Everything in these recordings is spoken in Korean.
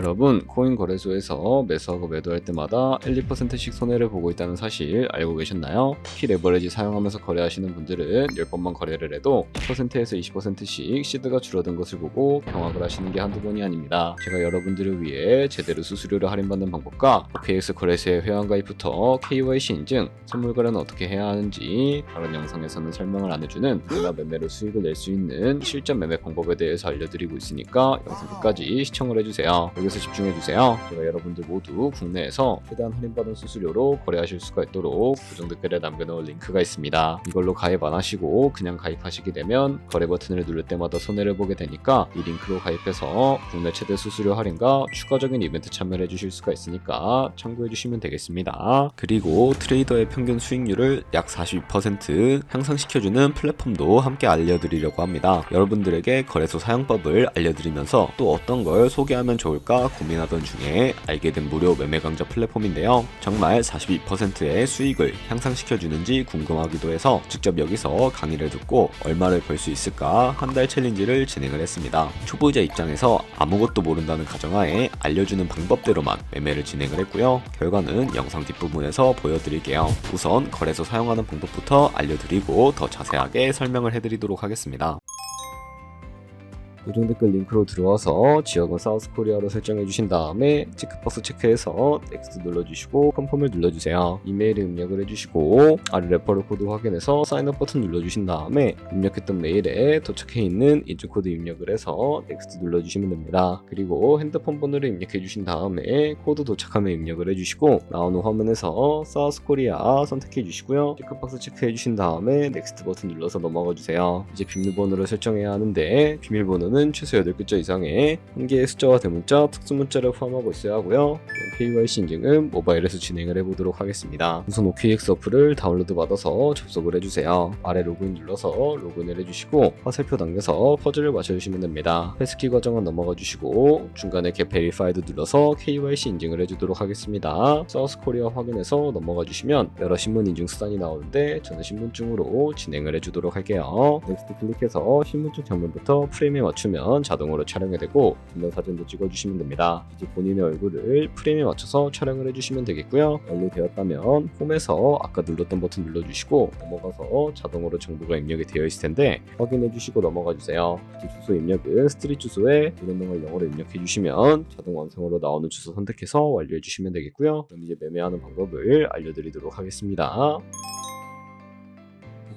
여러분, 코인 거래소에서 매수하고 매도할 때마다 1, 2%씩 손해를 보고 있다는 사실 알고 계셨나요? 특히 레버리지 사용하면서 거래하시는 분들은 10번만 거래를 해도 10%에서 20%씩 시드가 줄어든 것을 보고 경악을 하시는 게 한두 번이 아닙니다. 제가 여러분들을 위해 제대로 수수료를 할인받는 방법과 OKX 거래소의 회원가입부터 KYC 인증, 선물 거래는 어떻게 해야 하는지 다른 영상에서는 설명을 안 해주는 누구나 매매로 수익을 낼 수 있는 실전 매매 방법에 대해서 알려드리고 있으니까 영상 끝까지 시청을 해주세요. 여기서 집중해주세요. 제가 여러분들 모두 국내에서 최대한 할인받은 수수료로 거래하실 수가 있도록 고정 댓글에 남겨놓은 링크가 있습니다. 이걸로 가입 안 하시고 그냥 가입하시게 되면 거래 버튼을 누를 때마다 손해를 보게 되니까 이 링크로 가입해서 국내 최대 수수료 할인과 추가적인 이벤트 참여를 해주실 수가 있으니까 참고해주시면 되겠습니다. 그리고 트레이더의 평균 수익률을 약 42% 향상시켜주는 플랫폼도 함께 알려드리려고 합니다. 여러분들에게 거래소 사용법을 알려드리면서 또 어떤 걸 소개하면 좋을까 고민하던 중에 알게 된 무료 매매 강좌 플랫폼인데요. 정말 42%의 수익을 향상시켜주는지 궁금하기도 해서 직접 여기서 강의를 듣고 얼마를 벌 수 있을까 한 달 챌린지를 진행을 했습니다. 초보자 입장에서 아무것도 모른다는 가정하에 알려주는 방법대로만 매매를 진행을 했고요. 결과는 영상 뒷부분에서 보여드릴게요. 우선 거래소 사용하는 방법부터 알려드리고 더 자세하게 설명을 해드리도록 하겠습니다. 고정 댓글 링크로 들어와서 지역은 사우스코리아로 설정해 주신 다음에 체크박스 체크해서 넥스트 눌러주시고 컨펌을 눌러주세요. 이메일을 입력을 해주시고 아래 레퍼럴 코드 확인해서 사인업 버튼 눌러주신 다음에 입력했던 메일에 도착해 있는 인증코드 입력을 해서 넥스트 눌러주시면 됩니다. 그리고 핸드폰 번호를 입력해 주신 다음에 코드 도착하면 입력을 해주시고 나오는 화면에서 사우스코리아 선택해 주시고요. 체크박스 체크해 주신 다음에 넥스트 버튼 눌러서 넘어가 주세요. 이제 비밀번호를 설정해야 하는데 비밀번호는 최소 8글자 이상의 한 개의 숫자와 대문자, 특수문자를 포함하고 있어야 하고요. KYC 인증은 모바일에서 진행을 해보도록 하겠습니다. 우선 OKX 어플을 다운로드 받아서 접속을 해주세요. 아래 로그인 눌러서 로그인을 해주시고 화살표 당겨서 퍼즐을 맞춰주시면 됩니다. 패스키 과정은 넘어가 주시고 중간에 Get Verified 눌러서 KYC 인증을 해주도록 하겠습니다. 사우스코리아 확인해서 넘어가 주시면 여러 신분 인증 수단이 나오는데 저는 신분증으로 진행을 해주도록 할게요. 넥스트 클릭해서 신분증 장면부터 프레임에 맞추면 자동으로 촬영이 되고 뒷면 사진도 찍어주시면 됩니다. 이제 본인의 얼굴을 프레임에 맞춰서 촬영을 해주시면 되겠고요. 완료되었다면 홈에서 아까 눌렀던 버튼 눌러주시고 넘어가서 자동으로 정보가 입력이 되어 있을 텐데 확인해주시고 넘어가주세요. 이제 주소 입력은 스트릿 주소에 이런동을 영어로 입력해주시면 자동 완성으로 나오는 주소 선택해서 완료해주시면 되겠고요. 그럼 이제 매매하는 방법을 알려드리도록 하겠습니다.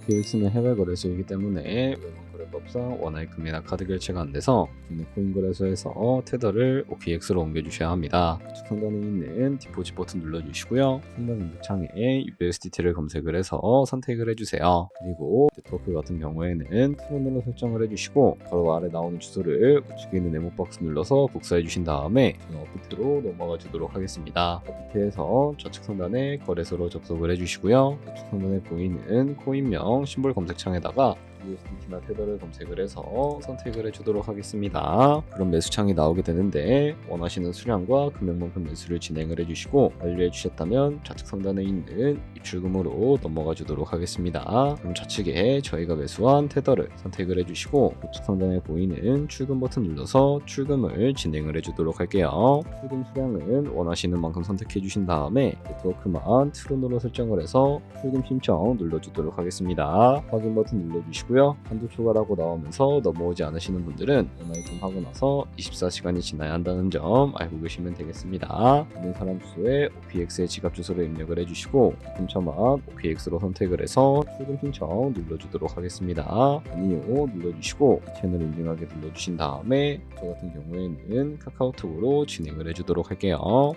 OKX는 해외 거래소이기 때문에 거래법상 원화의 금리나 카드 결제가 안 돼서 국내 코인 거래소에서 테더를 OKX로 옮겨주셔야 합니다. 우측 상단에 있는 디포짓 버튼 눌러주시고요. 상단 검색창에 USDT를 검색을 해서 선택을 해주세요. 그리고 네트워크 같은 경우에는 트론으로 설정을 해주시고 바로 아래 나오는 주소를 우측에 있는 네모박스 눌러서 복사해 주신 다음에 업비트로 넘어가 주도록 하겠습니다. 업비트에서 좌측 상단에 거래소로 접속을 해주시고요. 우측 상단에 보이는 코인명 심볼 검색창에다가 USDT나 테더를 검색을 해서 선택을 해주도록 하겠습니다. 그럼 매수창이 나오게 되는데 원하시는 수량과 금액만큼 매수를 진행을 해주시고 완료해 주셨다면 좌측 상단에 있는 입출금으로 넘어가 주도록 하겠습니다. 그럼 좌측에 저희가 매수한 테더를 선택을 해주시고 우측 상단에 보이는 출금 버튼 눌러서 출금을 진행을 해주도록 할게요. 출금 수량은 원하시는 만큼 선택해 주신 다음에 네트워크만 트론으로 설정을 해서 출금 신청 눌러주도록 하겠습니다. 확인 버튼 눌러주시고요. 한도 초과라고 나오면서 넘어오지 않으시는 분들은 원화입금 하고 나서 24시간이 지나야 한다는 점 알고 계시면 되겠습니다. 있는 사람 주소에 OKX의 지갑 주소를 입력을 해주시고 입금처만 OKX로 선택을 해서 출금 신청 눌러주도록 하겠습니다. 아니요 눌러주시고 이 채널 인증하게 눌러주신 다음에 저 같은 경우에는 카카오톡으로 진행을 해주도록 할게요.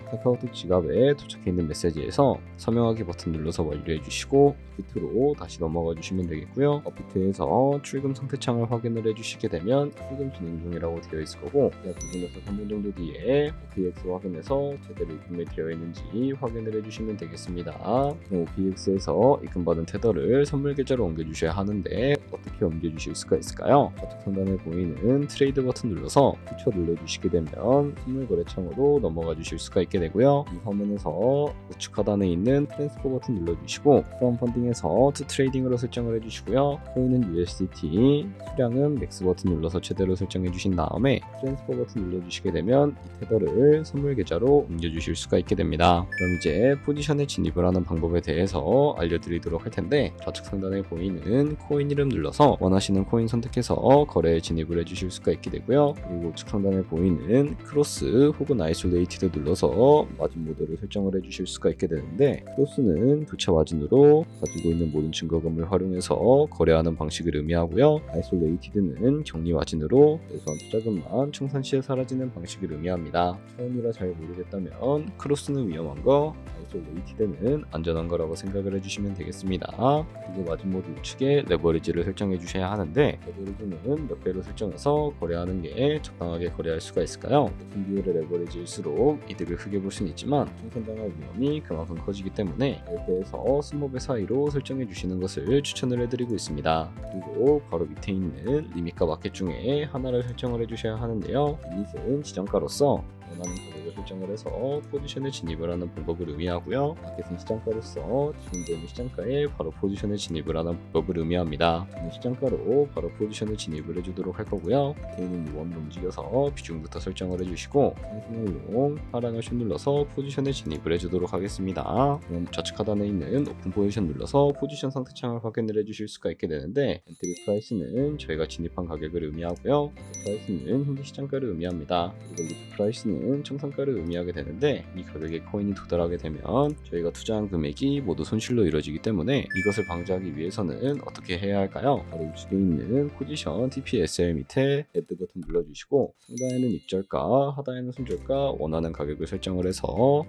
카카오톡 지갑에 도착해 있는 메시지에서 서명하기 버튼 눌러서 완료해주시고 업비트로 다시 넘어가 주시면 되겠고요. 업비트에서 출금 상태창을 확인을 해주시게 되면 출금 진행 중이라고 되어 있을 거고 약 2분에서 3분 정도 뒤에 OKX 확인해서 제대로 입금이 되어 있는지 확인을 해주시면 되겠습니다. OKX에서 입금받은 테더를 선물 계좌로 옮겨주셔야 하는데 어떻게 옮겨주실 수가 있을까요? 좌측 상단에 보이는 트레이드 버튼 눌러서 퓨처 눌러주시게 되면 선물 거래창으로 넘어가 주실 수가 있게 되고요. 이 화면에서 우측 하단에 있는 트랜스퍼 버튼 눌러주시고 프롬 펀딩에서 투 트레이딩으로 설정을 해주시고요. 코인은 USDT, 수량은 맥스 버튼 눌러서 최대로 설정해 주신 다음에 트랜스퍼 버튼 눌러주시게 되면 이 테더를 선물 계좌로 옮겨주실 수가 있게 됩니다. 그럼 이제 포지션에 진입을 하는 방법에 대해서 알려드리도록 할 텐데, 좌측 상단에 보이는 코인 이름 눌러서 원하시는 코인 선택해서 거래에 진입을 해주실 수가 있게 되고요. 그리고 우측 상단에 보이는 크로스 혹은 아이솔레이티드 눌러서 마진 모드를 설정을 해주실 수가 있게 되는데, 크로스는 교차 마진으로 가지고 있는 모든 증거금을 활용해서 거래하는 방식을 의미하고요. 아이솔레이티드는 격리 마진으로 최소한 투자금만 청산 시에 사라지는 방식을 의미합니다. 처음이라 잘 모르겠다면 크로스는 위험한 거, 아이솔레이티드는 안전한 거라고 생각을 해주시면 되겠습니다. 그리고 마진 모드 우측에 레버리지를 설정해 주셔야 하는데, 레버리지는 몇 배로 설정해서 거래하는 게 적당하게 거래할 수가 있을까요? 높은 비율의 레버리지일수록 이득을 크게 볼 수는 있지만 청산당할 위험이 그만큼 커지기 때문에 10배에서 20배 사이로 설정해 주시는 것을 추천을 해드리고 있습니다. 그리고 바로 밑에 있는 리밋과 마켓 중에 하나를 설정을 해주셔야 하는데요. 리밋은 지정가로서 원하는 가격을 설정을 해서 포지션에 진입을 하는 방법을 의미하고요. 마켓은 시장가로서 지정되는 시장가에 바로 포지션에 진입을 하는 방법을 의미합니다. 저는 시장가로 바로 포지션에 진입을 해주도록 할 거고요. 밑에 있는 이 원을 움직여서 비중부터 설정을 해주시고, 상승을용 하락을 슛 눌러서 포지션에 진입을 해주도록 하겠습니다. 그럼 좌측 하단에 있는 오픈 포지션 눌러서 포지션 상태창을 확인을 해주실 수가 있게 되는데, 엔트리 프라이스는 저희가 진입한 가격을 의미하고요. 프라이스는 현재 시장가를 의미합니다. 그리고 리프 프라이스는 청산가를 의미하게 되는데, 이 가격에 코인이 도달하게 되면 저희가 투자한 금액이 모두 손실로 이루어지기 때문에 이것을 방지하기 위해서는 어떻게 해야 할까요? 바로 우측에 있는 포지션 TPSL 밑에 Add 버튼 눌러주시고, 상단에는 입절가, 하단에는 손절가 원하는 가격을 설정을 해서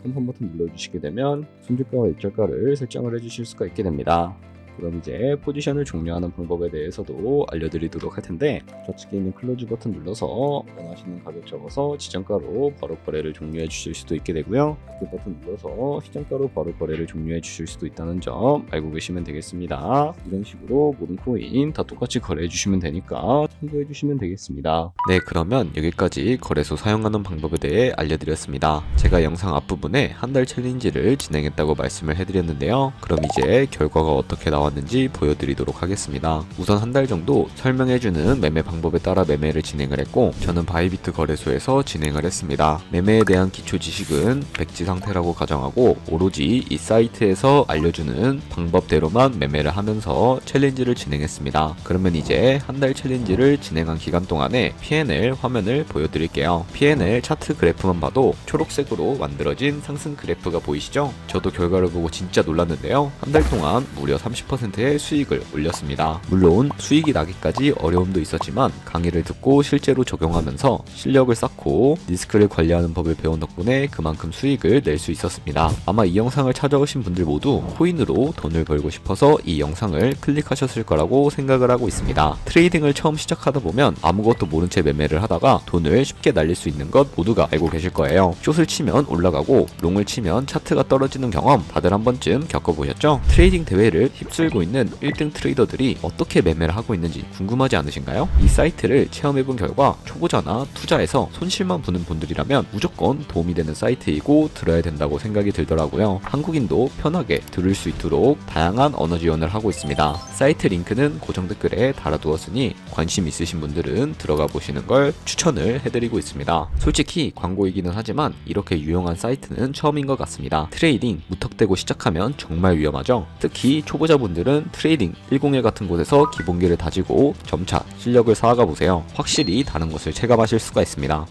3번 버튼 눌러주시게 되면 손절가와 입절가를 설정을 해주실 수가 있게 됩니다. 그럼 이제 포지션을 종료하는 방법에 대해서도 알려드리도록 할 텐데, 좌측에 있는 클로즈 버튼 눌러서 원하시는 가격 적어서 지정가로 바로 거래를 종료해 주실 수도 있게 되고요. 그 버튼 눌러서 시장가로 바로 거래를 종료해 주실 수도 있다는 점 알고 계시면 되겠습니다. 이런 식으로 모든 코인 다 똑같이 거래해 주시면 되니까 참고해 주시면 되겠습니다. 네, 그러면 여기까지 거래소 사용하는 방법에 대해 알려드렸습니다. 제가 영상 앞부분에 한 달 챌린지를 진행했다고 말씀을 해드렸는데요. 그럼 이제 결과가 어떻게 나왔는지 보여드리도록 하겠습니다. 우선 한 달 정도 설명해주는 매매 방법에 따라 매매를 진행을 했고, 저는 바이비트 거래소에서 진행을 했습니다. 매매에 대한 기초 지식은 백지 상태라고 가정하고, 오로지 이 사이트에서 알려주는 방법대로만 매매를 하면서 챌린지를 진행했습니다. 그러면 이제 한 달 챌린지를 진행한 기간 동안에 P&L 화면을 보여드릴게요. P&L 차트 그래프만 봐도 초록색으로 만들어진 상승 그래프가 보이시죠? 저도 결과를 보고 진짜 놀랐는데요. 한 달 동안 무려 30%의 수익을 올렸습니다. 물론 수익이 나기까지 어려움도 있었지만 강의를 듣고 실제로 적용하면서 실력을 쌓고 리스크를 관리하는 법을 배운 덕분에 그만큼 수익을 낼 수 있었습니다. 아마 이 영상을 찾아오신 분들 모두 코인으로 돈을 벌고 싶어서 이 영상을 클릭하셨을 거라고 생각을 하고 있습니다. 트레이딩을 처음 시작하다 보면 아무것도 모른 채 매매를 하다가 돈을 쉽게 날릴 수 있는 것 모두가 알고 계실 거예요. 숏을 치면 올라가고 롱을 치면 차트가 떨어지는 경험 다들 한 번쯤 겪어보셨죠? 트레이딩 대회를 휩쓸고 있는 1등 트레이더들이 어떻게 매매를 하고 있는지 궁금하지 않으신가요? 이 사이트를 체험해본 결과 초보자나 투자에서 손실만 보는 분들이라면 무조건 도움이 되는 사이트이고 들어야 된다고 생각이 들더라고요. 한국인도 편하게 들을 수 있도록 다양한 언어 지원을 하고 있습니다. 사이트 링크는 고정 댓글에 달아두었으니 관심 있으신 분들은 들어가 보시는 걸 추천을 해드리고 있습니다. 솔직히 광고이기는 하지만 이렇게 유용한 사이트는 처음인 것 같습니다. 트레이딩 무턱대고 시작하면 정말 위험하죠. 특히 초보자분들은 트레이딩 101 같은 곳에서 기본기를 다지고 점차 실력을 쌓아가 보세요. 확실히 다른 것을 체감하실 수가 있습니다.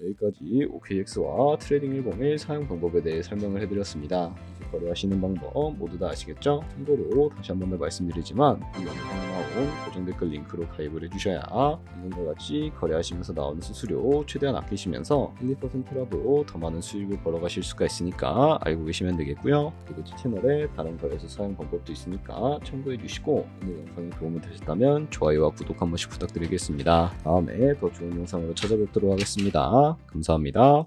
여기까지 OKX와 트레이딩 101 사용 방법에 대해 설명을 해드렸습니다. 이제 거래하시는 방법 모두 다 아시겠죠? 참고로 다시 한 번 더 말씀드리지만 이 영상에 나온 고정 댓글 링크로 가입을 해주셔야 방금과 같이 거래하시면서 나오는 수수료 최대한 아끼시면서 1~2%라도 더 많은 수익을 벌어가실 수가 있으니까 알고 계시면 되겠고요. 그리고 이 채널에 다른 거래소 사용 방법도 있으니까 참고해 주시고, 오늘 영상이 도움이 되셨다면 좋아요와 구독 한 번씩 부탁드리겠습니다. 다음에 더 좋은 영상으로 찾아뵙도록 하겠습니다. 감사합니다.